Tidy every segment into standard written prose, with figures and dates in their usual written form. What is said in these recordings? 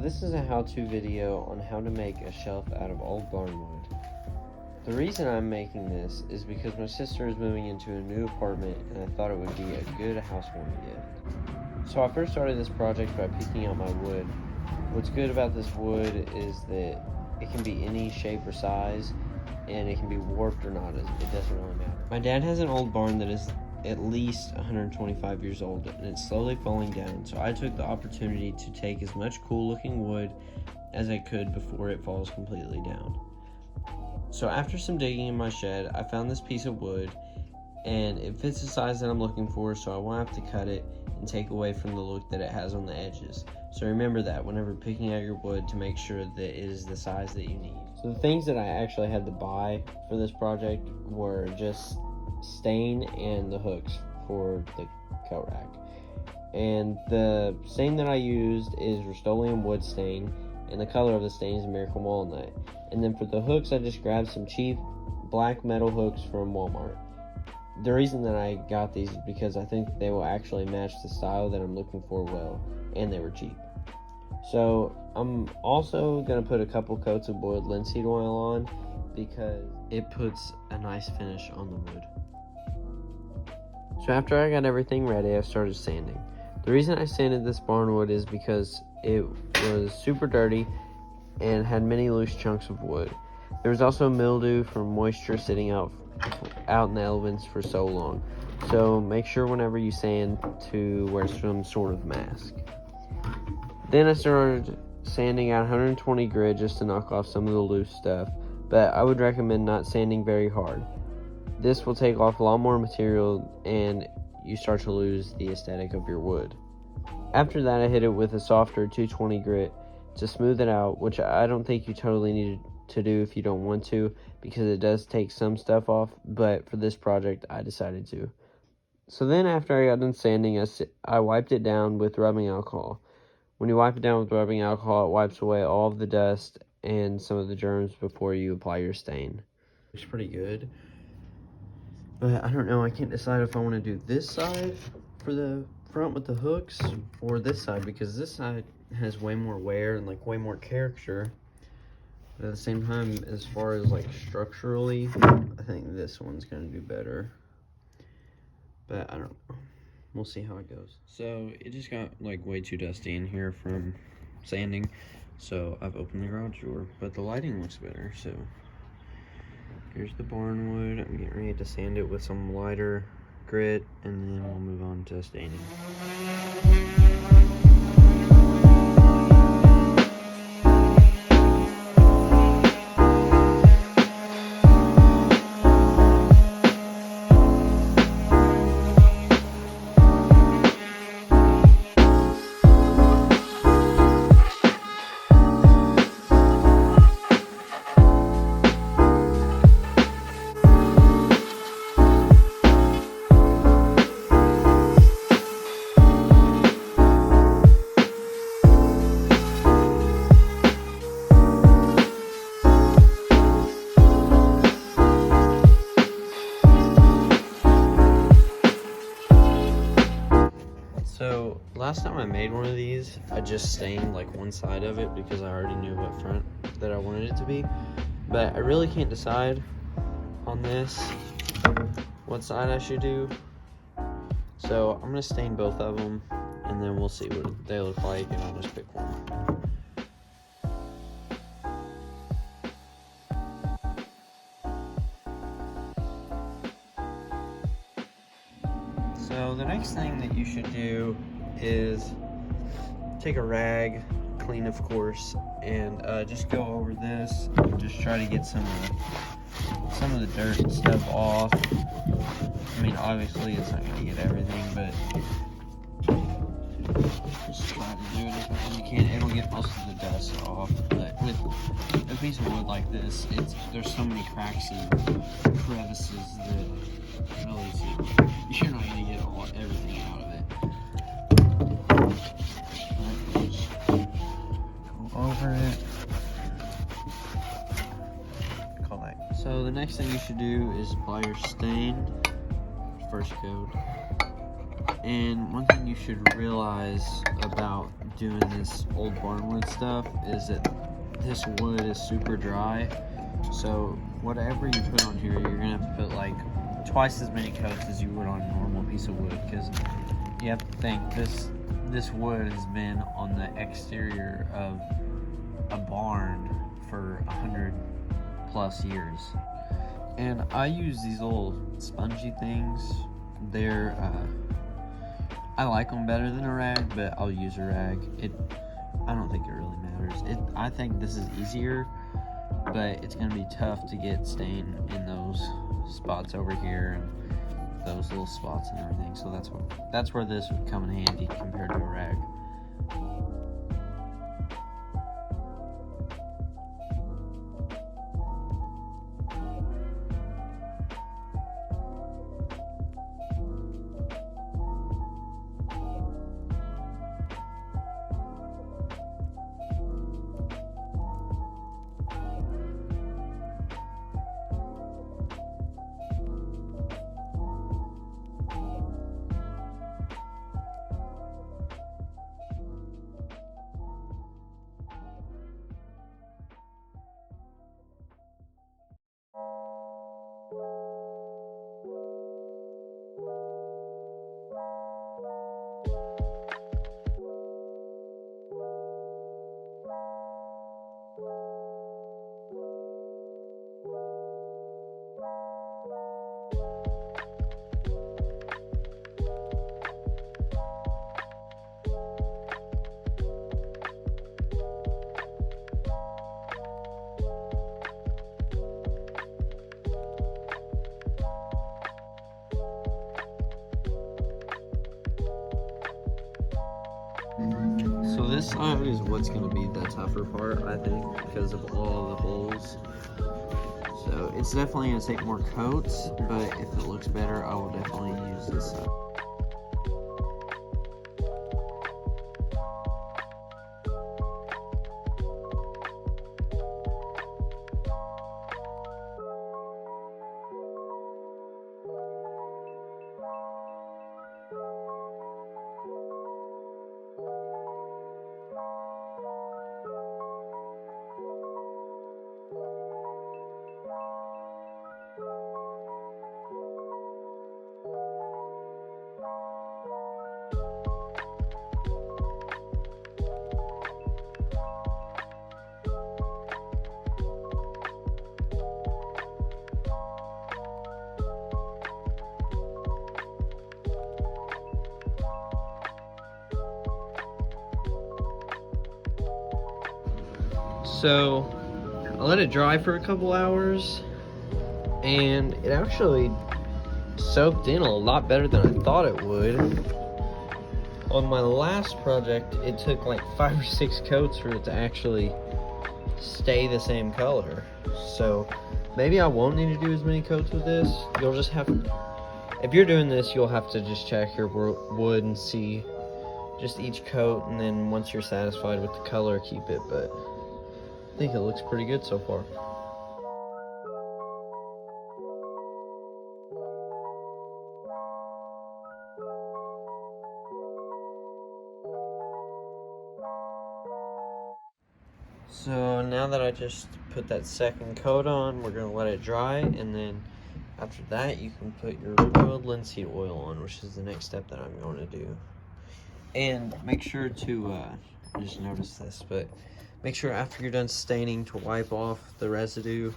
this is a how-to video on how to make a shelf out of old barn wood. The reason I'm making this is because my sister is moving into a new apartment and I thought it would be a good housewarming gift. So I first started this project by picking out my wood. What's good about this wood is that it can be any shape or size and it can be warped or not, it doesn't really matter. My dad has an old barn that is at least 125 years old and it's slowly falling down, so I took the opportunity to take as much cool looking wood as I could before it falls completely down. So after some digging in my shed, I found this piece of wood and it fits the size that I'm looking for, so I won't have to cut it and take away from the look that it has on the edges. So remember that whenever picking out your wood to make sure that it is the size that you need. So the things that I actually had to buy for this project were just stain and the hooks for the coat rack. And the stain that I used is Rust-Oleum wood stain, and the color of the stain is Miracle Walnut. And then for the hooks, I just grabbed some cheap black metal hooks from Walmart. The reason that I got these is because I think they will actually match the style that I'm looking for well, and they were cheap. So I'm also going to put a couple coats of boiled linseed oil on because it puts a nice finish on the wood. So after I got everything ready, I started sanding. The reason I sanded this barn wood is because it was super dirty and had many loose chunks of wood. There was also mildew from moisture sitting out in the elements for so long. So make sure whenever you sand to wear some sort of mask. Then I started sanding at 120 grit just to knock off some of the loose stuff, but I would recommend not sanding very hard. This will take off a lot more material and you start to lose the aesthetic of your wood. After that, I hit it with a softer 220 grit to smooth it out, which I don't think you totally need to do if you don't want to, because it does take some stuff off, but for this project I decided to. So then after I got done sanding, I wiped it down with rubbing alcohol. When you wipe it down with rubbing alcohol, it wipes away all of the dust and some of the germs before you apply your stain. Looks pretty good, but I don't know, I can't decide if I want to do this side for the front with the hooks or this side, because this side has way more wear and like way more character. But at the same time, as far as like structurally, I think this one's gonna do better. But I don't know. We'll see how it goes. So it just got like way too dusty in here from sanding. So I've opened the garage door, but the lighting looks better. So here's the barn wood. I'm getting ready to sand it with some lighter grit, and then we'll move on to staining. So last time I made one of these, I just stained like one side of it because I already knew what front that I wanted it to be. But I really can't decide on this what side I should do. So I'm gonna stain both of them and then we'll see what they look like, and I'll just pick one. So the next thing that you should do is take a rag, clean of course, and just go over this and just try to get some of the dirt and stuff off. I mean, obviously it's not going to get everything, but just try to do it as much as you can. It'll get most of the dust off, but with a piece of wood like this, there's so many cracks and crevices that really you're not going to get everything out of it. Just go over it. Call that. So the next thing you should do is apply your stain, first coat, And one thing you should realize about doing this old barnwood stuff is that this wood is super dry. So whatever you put on here, you're gonna have to put like twice as many coats as you would on a normal piece of wood, because you have to think this wood has been on the exterior of a barn for 100+ years. And I use these little spongy things. They're I like them better than a rag, but I'll use a rag. I don't think it really matters. I think this is easier, but it's gonna be tough to get stain in those spots over here and those little spots and everything. So that's where this would come in handy compared to a rag. So this side is what's going to be the tougher part, I think, because of all the holes. So it's definitely going to take more coats, but if it looks better, I will definitely use this side. So I let it dry for a couple hours, and it actually soaked in a lot better than I thought it would. On my last project, it took like 5 or 6 coats for it to actually stay the same color. So maybe I won't need to do as many coats with this. You'll just have, if you're doing this, you'll have to just check your wood and see just each coat, and then once you're satisfied with the color, keep it. But I think it looks pretty good so far. So now that I just put that second coat on, we're gonna let it dry, and then after that you can put your boiled linseed oil on, which is the next step that I'm going to do. And make sure to, I just noticed this, but make sure after you're done staining to wipe off the residue.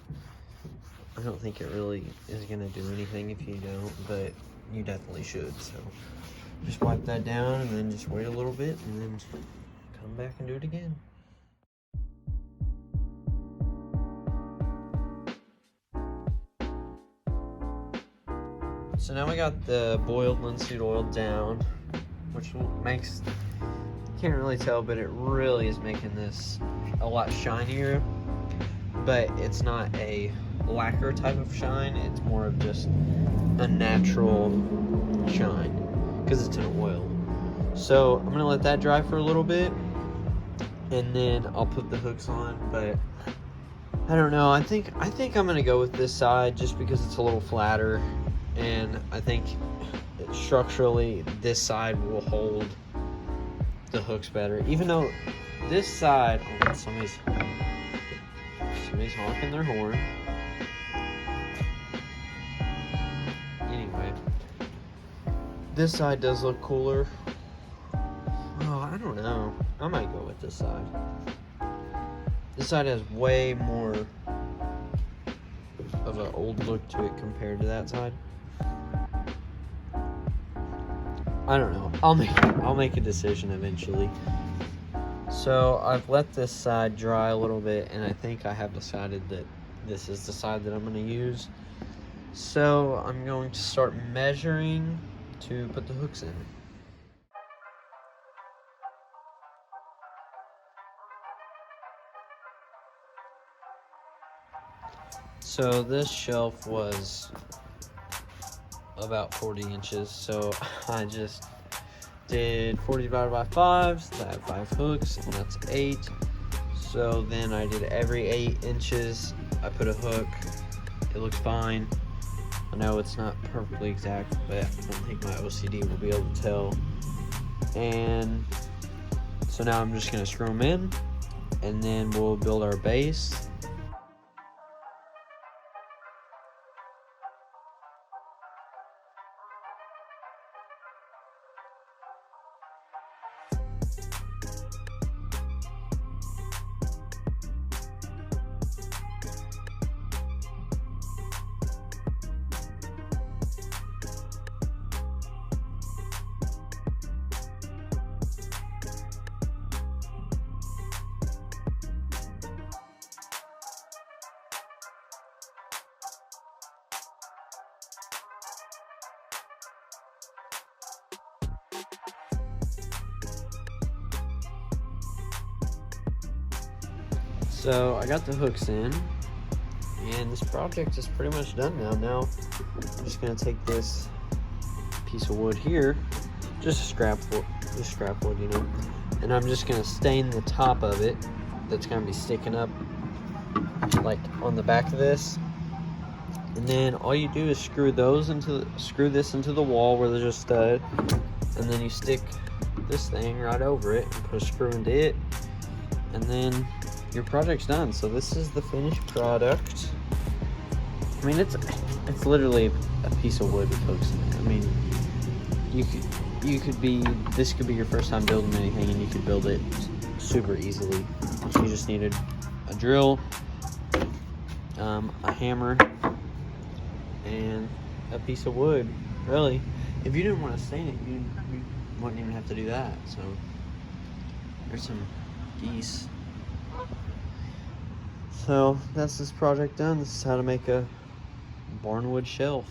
I don't think it really is gonna do anything if you don't, but you definitely should. So just wipe that down and then just wait a little bit and then come back and do it again. So now we got the boiled linseed oil down, which makes, can't really tell, but it really is making this a lot shinier. But it's not a lacquer type of shine, it's more of just a natural shine because it's an oil. So I'm gonna let that dry for a little bit and then I'll put the hooks on. But I don't know, I think I'm gonna go with this side just because it's a little flatter, and I think structurally this side will hold the hooks better. Even though this side, oh, somebody's honking their horn. Anyway, this side does look cooler. Oh, I don't know. I might go with this side. This side has way more of an old look to it compared to that side. I don't know. I'll make a decision eventually. So I've let this side dry a little bit, and I think I have decided that this is the side that I'm going to use. So I'm going to start measuring to put the hooks in. So this shelf was about 40 inches, so I just did 40 divided by 5, so I have 5 hooks, and that's 8. So then I did every 8 inches, I put a hook. It looks fine. I know it's not perfectly exact, but I don't think my OCD will be able to tell. And so now I'm just going to screw them in, and then we'll build our base. So I got the hooks in, and this project is pretty much done now. Now I'm just gonna take this piece of wood here, just scrap wood, you know, and I'm just gonna stain the top of it. That's gonna be sticking up like on the back of this, and then all you do is screw this into the wall where there's a stud, and then you stick this thing right over it and put a screw into it, and then your project's done. So this is the finished product. I mean, it's literally a piece of wood with hooks in it. I mean, this could be your first time building anything, and you could build it super easily. You just needed a drill, a hammer, and a piece of wood. Really, if you didn't want to stain it, you wouldn't even have to do that. So there's some geese. So that's this project done. This is how to make a barnwood shelf.